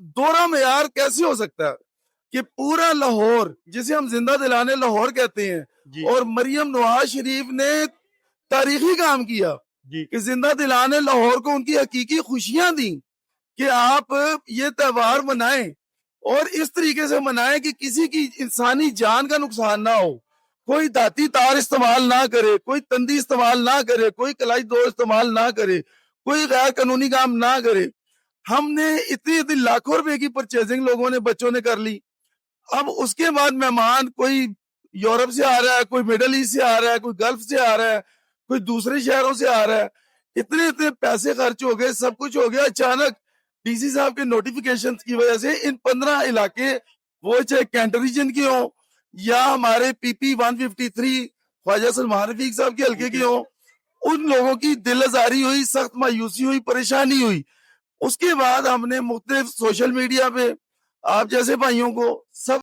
दोहरा मेयार कैसे हो सकता है कि पूरा लाहौर, जिसे हम जिंदा दिलाने लाहौर कहते हैं, और मरियम नवाज शरीफ ने तारीखी काम किया कि जिंदा दिलाने लाहौर को उनकी हकीकी खुशियां दी कि आप ये त्योहार मनाएं और इस तरीके से मनाएं कि किसी की इंसानी जान का नुकसान ना हो, कोई दाती तार इस्तेमाल ना करे, कोई तंदी इस्तेमाल ना करे, कोई कलाई दो इस्तेमाल ना करे, कोई गैर कानूनी काम ना करे। हमने इतनी लाखों रुपए की परचेजिंग लोगों ने, बच्चों ने कर ली। अब उसके बाद मेहमान कोई यूरोप से आ रहा है, कोई मिडल ईस्ट से आ रहा है, कोई गल्फ से आ रहा है, कोई दूसरे शहरों से आ रहा है। इतने इतने पैसे खर्च हो गए, सब कुछ हो गया। अचानक डीसी साहब के नोटिफिकेशन की वजह से इन 15 इलाके, वो चाहे कैंट रीजन के हों या हमारे पीपी 153 ख्वाजा सलमान रफीक साहब के हल्के के हों, उन लोगों की दिल आजारी हुई, सख्त मायूसी हुई, परेशानी हुई। उसके बाद हमने मुख्तलिफ सोशल मीडिया पे आप जैसे भाइयों को सब